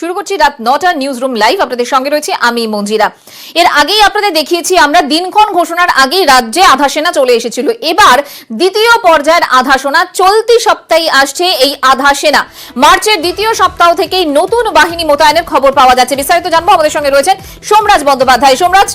শুরু করছি রাত ৯টা নিউজ রুম লাইভ। আপনাদের সঙ্গে রয়েছে আমি মঞ্জিরা। এর আগেই আপনাদের দেখিয়েছি আমরা দিনক্ষণ ঘোষণার আগেই রাজ্যে আধা সেনা চলে এসেছিল। এবার দ্বিতীয় পর্যায়ের আধা সেনা চলতি সপ্তাহে আসছে। এই আধা সেনা মার্চের দ্বিতীয় সপ্তাহ থেকেই নতুন বাহিনী মোতায়েনের খবর পাওয়া যাচ্ছে। বিস্তারিত জানবো, আমাদের সঙ্গে রয়েছেন সোমরাজ বন্দ্যোপাধ্যায়। সোমরাজ,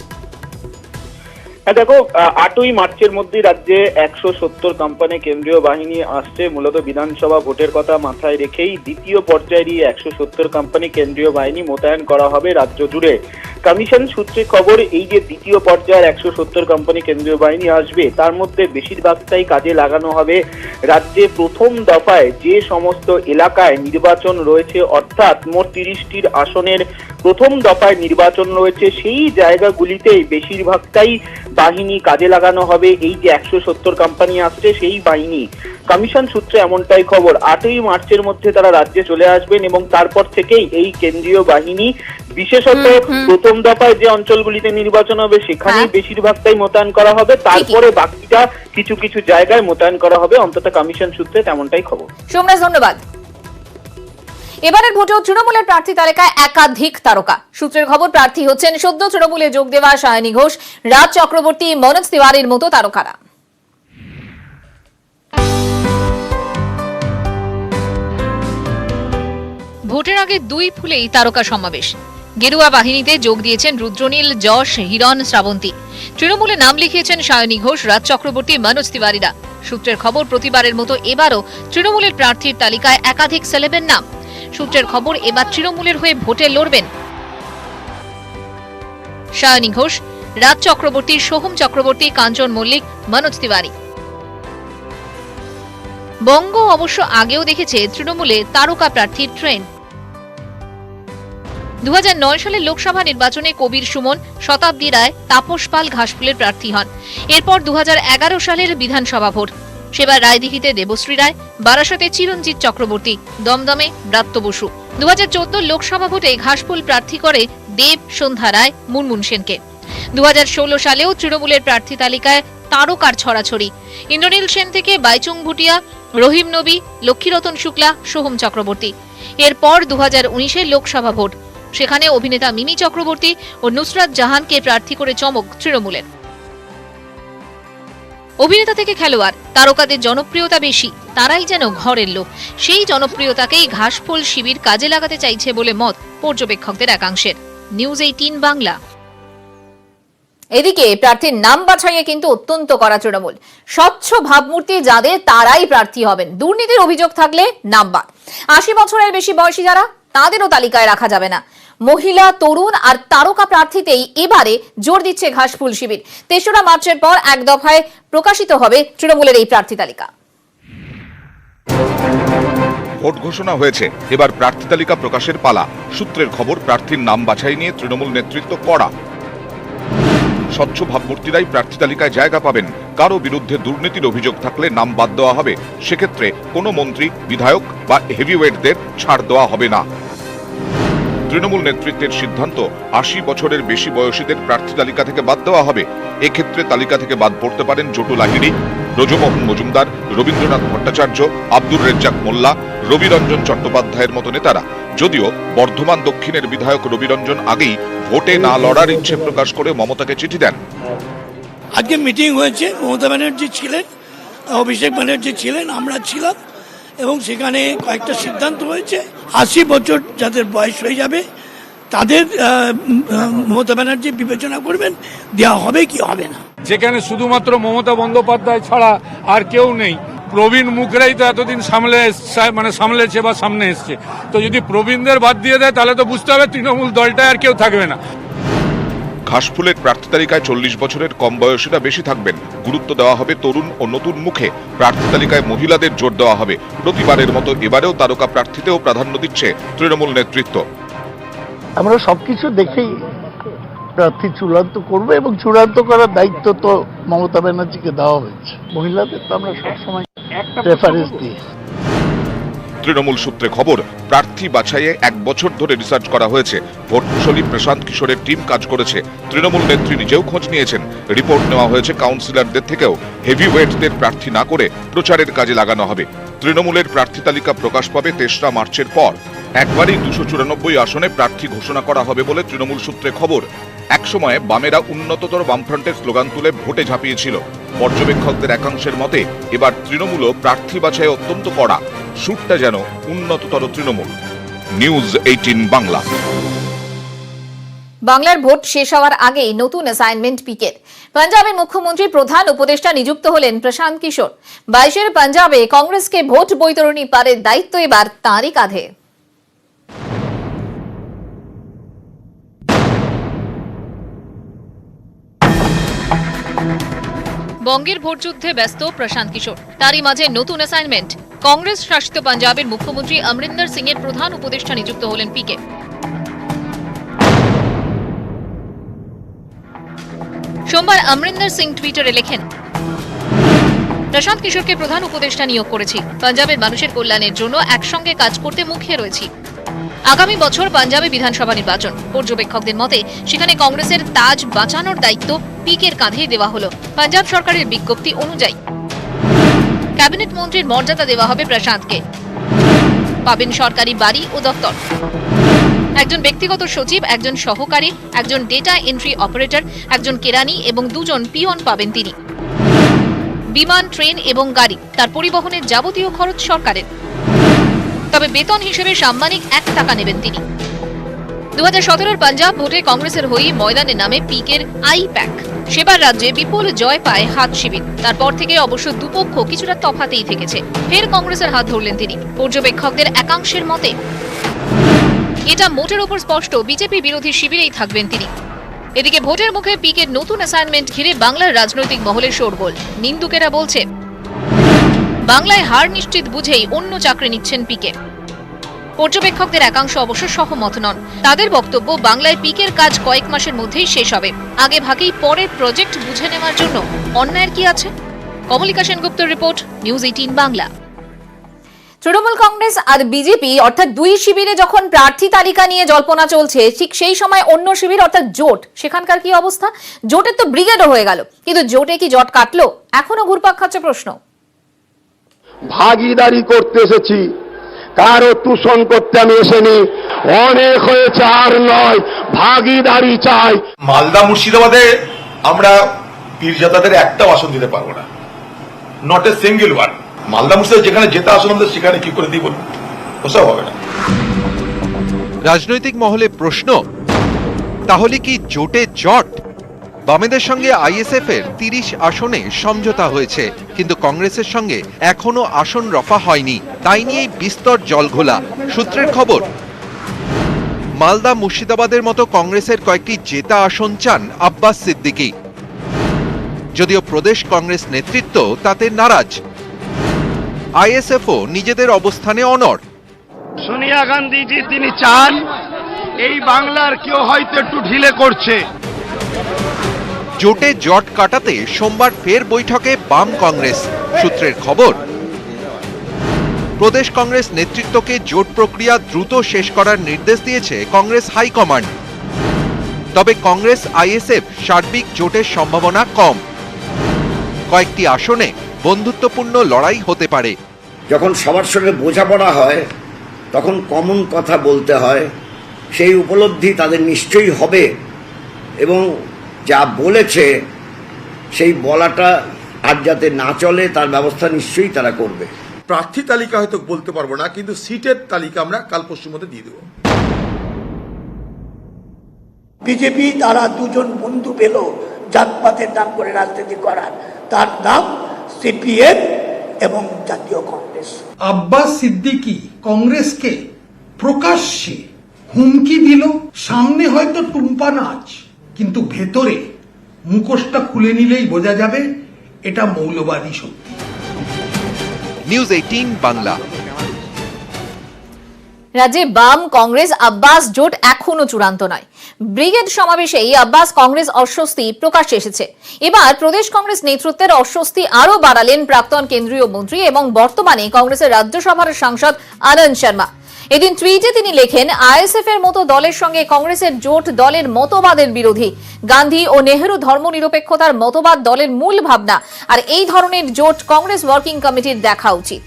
হ্যাঁ দেখো, 8ই মার্চের মধ্যে রাজ্যে 170 কোম্পানি কেন্দ্রীয় বাহিনী আসছে। মূলত বিধানসভা ভোটের কথা মাথায় রেখেই দ্বিতীয় পর্যায়েরই 170 কোম্পানি কেন্দ্রীয় বাহিনী মোতায়েন করা হবে রাজ্য জুড়ে। কমিশন সূত্রে খবর, এই যে দ্বিতীয় পর্যায়ের 170 কোম্পানি কেন্দ্রীয় বাহিনী আসবে তার মধ্যে বেশিরভাগটাই কাজে লাগানো হবে রাজ্যে প্রথম দফায় যে সমস্ত এলাকায় নির্বাচন রয়েছে, অর্থাৎ মোট 30টির আসনের প্রথম দফায় নির্বাচন রয়েছে, সেই জায়গাগুলিতেই বেশিরভাগটাই বাহিনী কাজে লাগানো হবে। এই যে 170 কোম্পানি আসছে সেই বাহিনী, কমিশন সূত্রে এমনটাই খবর। 8ই মার্চের মধ্যে তারা রাজ্যে চলে আসবেন এবং তারপর থেকেই এই কেন্দ্রীয় বাহিনী বিশেষত প্রথম দফায় যে অঞ্চলগুলিতে নির্বাচন হবে সেখানেই বেশিরভাগটাই মোতায়েন করা হবে। তারপরে বাকিটা কিছু কিছু জায়গায় মোতায়েন করা হবে, অন্তত কমিশন সূত্রে তেমনটাই খবর। সোমরাজ ধন্যবাদ। এবারের ভোটেও তৃণমূলের প্রার্থী তালিকায় একাধিক তারকা। সূত্রের খবর, প্রার্থী হচ্ছেন সদ্য তৃণমূলে যোগ দেওয়া সায়নী ঘোষ, রাজ চক্রবর্তী, মনোজ তিওয়ারির মতো তারকারা। ভোটের আগে দুই ফুলেই তারকা সমাবেশ। গেরুয়া বাহিনীতে যোগ দিয়েছেন রুদ্রনীল, যশ, হিরণ, শ্রাবন্তী। তৃণমূলে নাম লিখিয়েছেন সায়নী ঘোষ, রাজ চক্রবর্তী, মনোজ তিওয়ারিরা। সূত্রের খবর, প্রতিবারের মতো এবারও তৃণমূলের প্রার্থীর তালিকায় একাধিক সেলেবের নাম। সূত্রের খবর, এবার তৃণমূলের হয়ে ভোটে লড়বেন সায়নী ঘোষ, রাজ চক্রবর্তী, সোহম চক্রবর্তী, কাঞ্চন মল্লিক, মনোজ তিওয়ারি। বঙ্গ অবশ্য আগেও দেখেছে তৃণমূলে তারকা প্রার্থীর ট্রেন্ড। 2009 সালের লোকসভা নির্বাচনে কবির সুমন, শতাব্দী রায়, তাপস পাল ঘাসফুলের প্রার্থী হন। এরপর 2011 সালের বিধানসভা ভোট, সেবার রায়দিঘিতে দেবশ্রী রায়, বারাসতে চিরঞ্জিত চক্রবর্তী, দমদমে ব্রাত্য বসু। 2014 লোকসভা ভোটে ঘাসফুল প্রার্থী করে দেব, সন্ধ্যা রায়, মুনমুন সেনকে। 2016 সালেও তৃণমূলের প্রার্থী তালিকায় তারকার ছড়াছড়ি। ইন্দ্রনীল সেন থেকে বাইচুং ভুটিয়া, রহিম নবী, লক্ষ্মীরতন শুক্লা, সোহম চক্রবর্তী। এরপর 2019 লোকসভা ভোট, সেখানে অভিনেতা মিমি চক্রবর্তী ও নুসরাত জাহানকে প্রার্থী করে চমক তৃণমূলের। অভিনেতা থেকে খেলোয়াড়, তারকাদের জনপ্রিয়তা বেশি, তারাই যেন ঘরের লোক। সেই জনপ্রিয়তাকেই ঘাসফুল শিবির কাজে লাগাতে চাইছে বলে মত পর্যবেক্ষকদের একাংশের। নিউজ 18 বাংলা। এদিকে প্রার্থীর নাম বাছাইয়ে কিন্তু অত্যন্ত কড়া তৃণমূল। স্বচ্ছ ভাবমূর্তি যাদের, তারাই প্রার্থী হবেন। দুর্নীতির অভিযোগ থাকলে নাম বাদ। 80 বছরের বেশি বয়সী যারা, তাদেরও তালিকায় রাখা যাবে না। মহিলা, তরুণ আর তারকা প্রার্থীতেই এবারে জোর দিচ্ছে ঘাসফুল শিবির। 3রা মার্চের পর এক দফায় প্রকাশিত হবে তৃণমূলের এই প্রার্থী তালিকা। ভোট ঘোষণা হয়েছে, এবার প্রার্থী তালিকা প্রকাশের পালা। সূত্রের খবর, প্রার্থীর নাম বাছাই নিয়ে তৃণমূল নেতৃত্ব কড়া। স্বচ্ছ ভাবমূর্তিরাই প্রার্থী তালিকায় জায়গা পাবেন। কারো বিরুদ্ধে দুর্নীতির অভিযোগ থাকলে নাম বাদ দেওয়া হবে। সেক্ষেত্রে কোনো মন্ত্রী, বিধায়ক বা হেভিওয়েটদের ছাড় দেওয়া হবে না। তৃণমূল নেতৃত্বের সিদ্ধান্ত, 80 বছরের বেশি বয়সীদের প্রার্থী তালিকা থেকে বাদ দেওয়া হবে। এক্ষেত্রে তালিকা থেকে বাদ পড়তে পারেন জটু লাহিড়ী, ব্রজমোহন মজুমদার, রবীন্দ্রনাথ ভট্টাচার্য, আব্দুর রেজ্জাক মোল্লা, রবিরঞ্জন চট্টোপাধ্যায়ের মতো নেতারা। যদিও বর্ধমান দক্ষিণের বিধায়ক রবিরঞ্জন আগেই ভোটে না লড়ার ইচ্ছে প্রকাশ করে মমতাকে চিঠি দেন। আজকে মিটিং হয়েছে, মমতা ব্যানার্জি ছিলেন, অভিষেক ব্যানার্জি ছিলেন, আমরা ছিলাম, এবং সেখানে কয়েকটা সিদ্ধান্ত হয়েছে। 80 বছর যাদের বয়স হয়ে যাবে তাদের মমতা ব্যানার্জি বিবেচনা করবেন দেওয়া হবে কি হবে না। যেখানে শুধুমাত্র মমতা বন্দ্যোপাধ্যায় ছাড়া আর কেউ নেই। প্রবীণ মুখরাই তো এতদিন সামলেছে বা সামনে এসছে। তো যদি প্রবীণদের বাদ দিয়ে দেয় তাহলে তো বুঝতে হবে তৃণমূল দলটায় আর কেউ থাকবে না। ঘাসফুলের প্রার্থী তালিকায় 40 বছরের কম বয়সীরা বেশি থাকবেন। গুরুত্ব দেওয়া হবে তরুণ ও নতুন মুখে। প্রার্থী তালিকায় মহিলাদের জোর দেওয়া হবে। প্রতিবারের মতো এবারেও তারকা প্রার্থীতেও প্রাধান্য দিচ্ছে তৃণমূল নেতৃত্ব। আমরা সবকিছু দেখেই প্রার্থী চূড়ান্ত করবো এবং চূড়ান্ত করার দায়িত্ব তো মমতা ব্যানার্জিকে দেওয়া হয়েছে। মহিলাদের তো আমরা সবসময় প্রেফারেন্স দিই। তৃণমূল সূত্রে খবর, প্রার্থী বাছাইয়ে 1 বছর ধরে রিসার্চ করা হয়েছে। ভোট কুশলী প্রশান্ত কিশোরের টিম কাজ করেছে। তৃণমূল নেত্রী নিজেও খোঁজ নিয়েছেন। রিপোর্ট নেওয়া হয়েছে কাউন্সিলরদের থেকেও। হেভিওয়েটদের প্রার্থী না করে প্রচারের কাজে লাগানো হবে। তৃণমূলের প্রার্থী তালিকা প্রকাশ পাবে ৩রা মার্চের পর। একবারই ২৯৪ আসনে প্রার্থী ঘোষণা করা হবে বলে তৃণমূল সূত্রে খবর। একসময় বামেরা উন্নততর বামফ্রন্টের স্লোগান তুলে ভোটে ঝাঁপিয়েছিল। পর্যবেক্ষকদের একাংশের মতে এবার তৃণমূলও প্রার্থী বাছাই অত্যন্ত কড়া। সুরটা যেন উন্নততর তৃণমূল। নিউজ 18 বাংলা। বাংলার ভোট শেষ হওয়ার আগেই নতুন অ্যাসাইনমেন্ট পিকের। পাঞ্জাবের মুখ্যমন্ত্রী প্রধান উপদেষ্টা নিযুক্ত হলেন প্রশান্ত কিশোর। 22-এর পাঞ্জাবে কংগ্রেসকে ভোট বৈতরণী পারের দায়িত্ব এবার তাঁরই কাঁধে। বঙ্গের ভোটযুদ্ধে ব্যস্ত প্রশান্ত কিশোর। তারই মাঝে নতুন অ্যাসাইনমেন্ট। কংগ্রেস শাসিত পাঞ্জাবের মুখ্যমন্ত্রী অমরিন্দর সিং এর প্রধান উপদেষ্টা নিযুক্ত হলেন পিকে। সোমবার অমরিন্দর সিং টুইটারে লেখেন, প্রশান্ত কিশোরকে প্রধান উপদেষ্টা নিয়োগ করেছি। পাঞ্জাবের মানুষের কল্যাণের জন্য একসঙ্গে কাজ করতে মুখিয়ে রয়েছি। আগামী বছর পাঞ্জাবে বিধানসভা নির্বাচন। পর্যবেক্ষকদের মতে সেখানে কংগ্রেসের তাজ বাঁচানোর দায়িত্ব পিকের কাঁধেই দেওয়া হলো। পাঞ্জাব সরকারের বিজ্ঞপ্তি অনুযায়ী ক্যাবিনেট মন্ত্রীর মর্যাদা দেওয়া হবে প্রশান্তকে। পাবেন সরকারি বাড়ি ও দপ্তর, একজন ব্যক্তিগত সচিব, একজন সহকারী, একজন ডেটা এন্ট্রি অপারেটর, একজন কেরানি এবং 2 জন পিয়ন পাবেন তিনি। বিমান, ট্রেন এবং গাড়ি, তার পরিবহনের যাবতীয় খরচ সরকারের। তবে বেতন হিসেবে সাম্মানিক 1 টাকা নেবেন তিনি। 2017-এর পাঞ্জাব ভোটে কংগ্রেসের হয়ে ময়দানে নামে পিকের আই প্যাক। সেবার রাজ্যে বিপুল জয় পায় হাত শিবির। তারপর থেকে অবশ্য দুপক্ষ কিছুটা তফাতেই থেকেছে। ফের কংগ্রেসের হাত ধরলেন তিনি। পর্যবেক্ষকদের একাংশের মতে এটা মোটের উপর স্পষ্ট বিজেপি বিরোধী শিবিরেই থাকবেন তিনি। এদিকে ভোটের মুখে পিকের নতুন অ্যাসাইনমেন্ট ঘিরে বাংলার রাজনৈতিক মহলে শোরগোল। নিন্দুকেরা বলছে বাংলায় হার নিশ্চিত বুঝেই অন্য চাকরি নিচ্ছেন পিকে। পর্যবেক্ষকদের একাংশ অবশ্য সহমত নন। তাদের বক্তব্য বাংলায় পিকের কাজ কয়েক মাসের মধ্যেই শেষ হবে। আগে ভাগেই পরের প্রজেক্ট বুঝে নেওয়ার জন্য অন্যায়ের কি আছে? কমলিকা সেনগুপ্তের রিপোর্ট, নিউজ 18 বাংলা। তৃণমূল কংগ্রেস আর বিজেপি অর্থাৎ 2 শিবিরে যখন প্রার্থী তালিকা নিয়ে জল্পনা চলছে, ঠিক সেই সময় অন্য শিবির অর্থাৎ জোট, সেখানকার কি অবস্থা? জোটের তো ব্রিগেডও হয়ে গেল, কিন্তু জোটে কি জট কাটলো? এখনো ঘুরপাক খাচ্ছে প্রশ্ন। ভাগিদারি করতে এসেছি, কারো তুষণ করতে আমি এসেনি। অনেক হয়েছে, আর নয়, ভাগিদারি চাই। মালদা মুর্শিদাবাদে আমরা পীরজাদাদের একটাও আসন দিতে পারবো না, not a single one. Malda Murshidabad যেখানে যেতে আসন আমাদের সেখানে কি করে দিব, ওসব হবে না। রাজনৈতিক মহলে প্রশ্ন, তাহলে কি জোটে জট? বামেদের সঙ্গে আইএসএফ এর 30 আসনে সমঝোতা হয়েছে, কিন্তু কংগ্রেসের সঙ্গে এখনো আসন রফা হয়নি। তাই নিয়েই বিস্তর জলঘোলা। সূত্রের খবর, মালদা মুর্শিদাবাদের মতো কংগ্রেসের কয়েকটি জেতা আসন চান আব্বাস সিদ্দিকী, যদিও প্রদেশ কংগ্রেস নেতৃত্ব তাতে নারাজ। আইএসএফও নিজেদের অবস্থানে অনড়। সোনিয়া গান্ধীজি তিনি চান এই বাংলার কেউ হয়তো একটু ঢিলে করছে। জোটে জট কাটাতে সোমবার ফের বৈঠকে বাম কংগ্রেস। সূত্রের খবর, প্রদেশ কংগ্রেস নেতৃত্বকে জোট প্রক্রিয়া দ্রুত শেষ করার নির্দেশ দিয়েছে কংগ্রেস হাইকমান্ড। তবে কংগ্রেস আইএসএফ সার্বিক জোটের সম্ভাবনা কম। কয়েকটি আসনে বন্ধুত্বপূর্ণ লড়াই হতে পারে। যখন সবার সঙ্গে বোঝাপড়া হয় তখন কমন কথা বলতে হয়, সেই উপলব্ধি তাদের নিশ্চয়ই হবে এবং যা বলেছে সেই বলাটা আর যাতে না চলে তার ব্যবস্থা নিশ্চয়ই তারা করবে। প্রার্থী তালিকা হয়তো বলতে পারবো না, কিন্তু সিটের তালিকা আমরা কাল পরশুর মধ্যে দিয়ে দেবো। বিজেপি তারা 2 জন বন্ধু পেল জাতপাতের নাম করে রাজনীতি করার, তার নাম সিপিএম এবং জাতীয় কংগ্রেস। আব্বাস সিদ্দিকী কংগ্রেসকে প্রকাশ্যে হুমকি দিল। সামনে হয়তো টুম্পা নাচ, কিন্তু ভেতরে মুখোশটা খুলে নিলেই বোঝা যাবে এটা মৌলবাদী শক্তি। নিউজ 18 বাংলা। রাজ্যে বাম কংগ্রেস আব্বাস জোট এখনো চূড়ান্ত নয়। ব্রিগেড সমাবেশেই আব্বাস কংগ্রেস অস্বস্তি প্রকাশ্যে এসেছে। এবার প্রদেশ কংগ্রেস নেতৃত্বের অস্বস্তি আরও বাড়ালেন প্রাক্তন কেন্দ্রীয় মন্ত্রী এবং বর্তমানে কংগ্রেসের রাজ্যসভার সাংসদ আনন্দ শর্মা। এদিন টুইটে তিনি লেখেন, আইএসএফ এর মতো দলের সঙ্গে কংগ্রেসের জোট দলের মতবাদের বিরোধী। গান্ধী ও নেহেরু ধর্মনিরপেক্ষতার মতবাদ দলের মূল ভাবনা, আর এই ধরনের জোট কংগ্রেস ওয়ার্কিং কমিটির দেখা উচিত।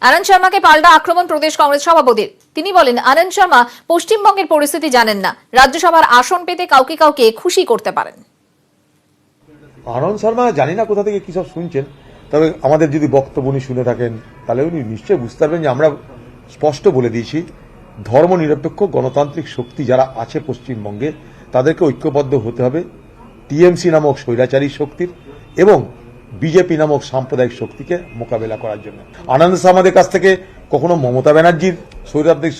আনন্দ শর্মাকে পাল্টা আক্রমণ প্রদেশ কংগ্রেস সভাপতির। তিনি বলেন, আনন্দ শর্মা পশ্চিমবঙ্গের পরিস্থিতি জানেন না, রাজ্যসভার আসন পেতে কাউকে কাউকে খুশি করতে পারেন। আনন্দ শর্মা জানি না কোথা থেকে কি সব শুনছেন, তবে আমাদের যদি বক্তব্য উনি শুনে থাকেন তাহলে উনি নিশ্চয়ই বুঝতে পারবেন যে আমরা স্পষ্ট বলে দিয়েছি, ধর্মনিরপেক্ষ গণতান্ত্রিক শক্তি যারা আছে পশ্চিমবঙ্গে তাদেরকে ঐক্যবদ্ধ হতে হবে টিএমসি নামক স্বৈরাচারী শক্তির এবং বিজেপি নামক সাম্প্রদায়িক শক্তিকে মোকাবেলা করার জন্য। আনন্দ শর্মাদের কাছ থেকে কখনো মমতা ব্যানার্জির স্বৈরাচারী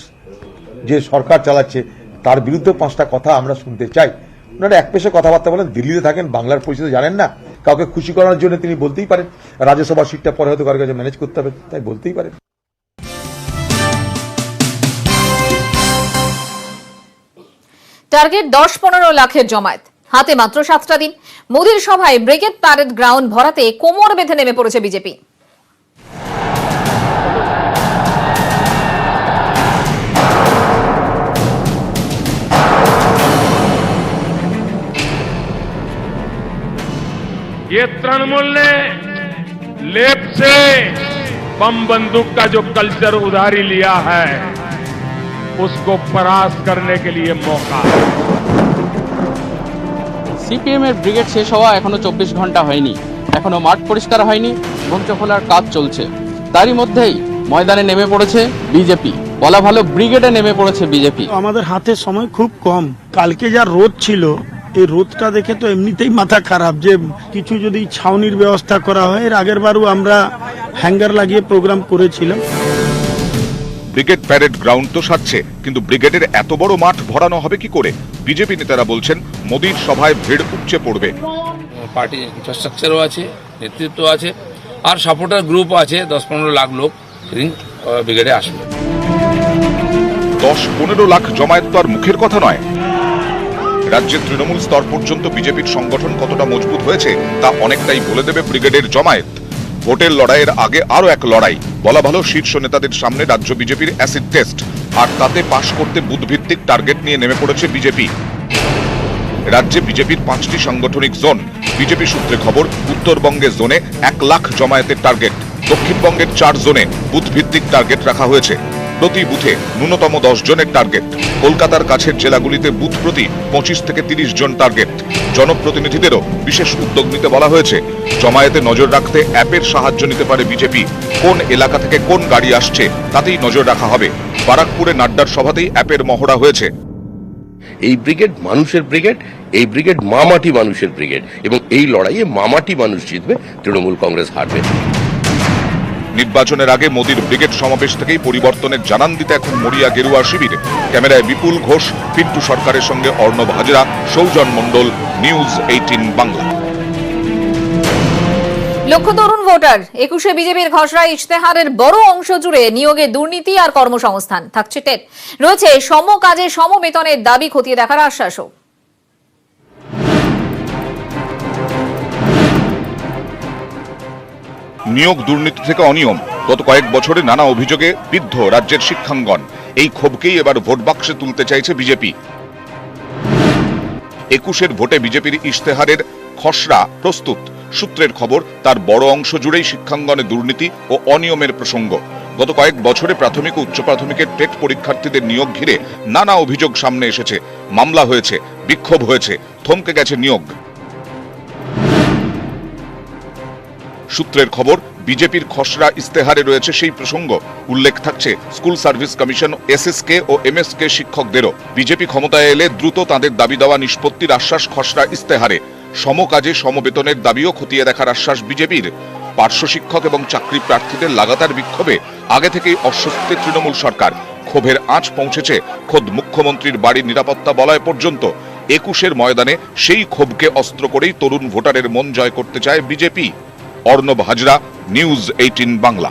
যে সরকার চালাচ্ছে তার বিরুদ্ধে 5টা কথা আমরা শুনতে চাই। ওনারা এক পেশে কথাবার্তা বলেন, দিল্লিতে থাকেন, বাংলার পরিস্থিতি জানেন না, কাউকে খুশি করার জন্য তিনি বলতেই পারেন রাজ্যসভা সিটটা পরে হয়তো কারো কাছে ম্যানেজ করতে হবে, তাই বলতেই পারেন। টার্গেট 10-15 লাখের জমায়েত, হাতে মাত্র 7টা দিন। মোদির সভায় ব্রিগেড প্যারেড গ্রাউন্ড ভরাতে কোমর বেঁধে নেমে পড়েছে বিজেপি। ये तृणमूल ने लेप से बम बंदूक का जो कल्चर उधारी लिया है उसको परास्त करने के लिए मौका। সিপিএম এর ব্রিগেড শেষ হওয়া এখনো 24 ঘন্টা হয়নি, এখনো মাঠ পরিষ্কার হয়নি, মঞ্চ খোলার কাজ চলছে। তারই মধ্যেই ময়দানে নেমে পড়েছে বিজেপি, বলা ভালো ব্রিগেডে নেমে পড়েছে বিজেপি। আমাদের হাতে সময় খুব কম, কালকে যা রোদ ছিল এই রোদটা দেখে তো এমনিতেই মাথা খারাপ, যে কিছু যদি ছাউনির ব্যবস্থা করা হয়। এর আগের বারও আমরা হ্যাঙ্গার লাগিয়ে প্রোগ্রাম করেছিলাম। ব্রিগেড প্যারেড গ্রাউন্ড তো সাজছে, কিন্তু ব্রিগেডের এত বড় মাঠ ভরানো হবে কি করে? বিজেপি নেতারা বলছেন মোদির সভায় ভিড় উপচে পড়বে। পার্টির ইনফ্রাস্ট্রাকচারও আছে, নেতৃত্ব আছে, আর সাপোর্টার গ্রুপও আছে। 10-15 লাখ লোক সেদিন ব্রিগেডে আসবে। 10-15 লাখ জমায়েত তো আর মুখের কথা নয়। রাজ্যের তৃণমূল স্তর পর্যন্ত বিজেপির সংগঠন কতটা মজবুত হয়েছে তা অনেকটাই বলে দেবে ব্রিগেডের জমায়েত। ভোটের লড়াইয়ের আগে আরো এক লড়াই, বলা ভালো শীর্ষ নেতাদের সামনে রাজ্য বিজেপির অ্যাসিড টেস্ট, আর তাতে পাশ করতে বুথভিত্তিক টার্গেট নিয়ে নেমে পড়েছে বিজেপি। রাজ্যে বিজেপির 5টি সাংগঠনিক জোন। বিজেপি সূত্রে খবর, উত্তরবঙ্গে জোনে 1 লাখ জমায়েতের টার্গেট, দক্ষিণবঙ্গের 4 জোনে বুথভিত্তিক টার্গেট রাখা হয়েছে। প্রতি বুথে ন্যূনতম 10 জনের টার্গেট। কলকাতার কাছের জেলাগুলিতে বুথ প্রতি 25 থেকে 30 জন টার্গেট। জনপ্রতিনিধিদেরও বিশেষ উদ্যোগ নিতে বলা হয়েছে। জমায়েতে নজর রাখতে অ্যাপের সাহায্য নিতে পারে বিজেপি। কোন এলাকা থেকে কোন গাড়ি আসছে তাতেই নজর রাখা হবে। বারাকপুরে নাড্ডার সভাতেই অ্যাপের মহড়া হয়েছে। এই ব্রিগেড মানুষের ব্রিগেড, এই ব্রিগেড মামাটি মানুষের ব্রিগেড, এবং এই লড়াইয়ে মামাটি মানুষ জিতবে, তৃণমূল কংগ্রেস হারবে। নির্বাচনের আগে মোদির ব্রিগেড সমাবেশ থেকেই পরিবর্তনের জানান দিতে এখন মরিয়া গেরুয়া শিবির। ক্যামেরায় বিপুল ঘোষ, পিন্টু সরকারের সঙ্গে অর্ণব হাজরা, সৌজন মণ্ডল, নিউজ 18 বাংলা। লক্ষ্য তরুণ ভোটার, 21শে বিজেপির খসড়া ইশতেহারের বড় অংশ জুড়ে নিয়োগে দুর্নীতি আর কর্মসংস্থান থাকছে টেট। রয়েছে সম কাজে সম বেতনের দাবি খতিয়ে দেখার আশ্বাসও। নিয়োগ দুর্নীতি থেকে অনিয়ম, গত কয়েক বছরে নানা অভিযোগে বিদ্ধ রাজ্যের শিক্ষাঙ্গন। এই ক্ষোভকেই এবার ভোট বাক্সে তুলতে চাইছে বিজেপি। 21-এর ভোটে বিজেপির ইশতেহারের খসড়া প্রস্তুত। সূত্রের খবর, তার বড় অংশ জুড়েই শিক্ষাঙ্গনে দুর্নীতি ও অনিয়মের প্রসঙ্গ। গত কয়েক বছরে প্রাথমিক ও উচ্চ প্রাথমিকের টেট পরীক্ষার্থীদের নিয়োগ ঘিরে নানা অভিযোগ সামনে এসেছে। মামলা হয়েছে, বিক্ষোভ হয়েছে, থমকে গেছে নিয়োগ। সূত্রের খবর, বিজেপির খসড়া ইস্তেহারে রয়েছে সেই প্রসঙ্গ। উল্লেখ থাকছে স্কুল সার্ভিস কমিশন, এসএসকে ও এমএসকে শিক্ষকদেরও। বিজেপি ক্ষমতায় এলে দ্রুত তাদের দাবি দেওয়া নিষ্পত্তির আশ্বাস খসড়া ইস্তেহারে। সম কাজে সমবেতনের দাবিও খতিয়ে দেখার আশ্বাস বিজেপির। পার্শ্ব শিক্ষক এবং চাকরি প্রার্থীদের লাগাতার বিক্ষোভে আগে থেকেই অস্বস্তিতে তৃণমূল সরকার। ক্ষোভের আঁচ পৌঁছেছে খোদ মুখ্যমন্ত্রীর বাড়ির নিরাপত্তা বলয় পর্যন্ত। 21-এর ময়দানে সেই ক্ষোভকে অস্ত্র করেই তরুণ ভোটারের মন জয় করতে চায় বিজেপি। অর্ণব হাজরা, নিউজ 18 বাংলা।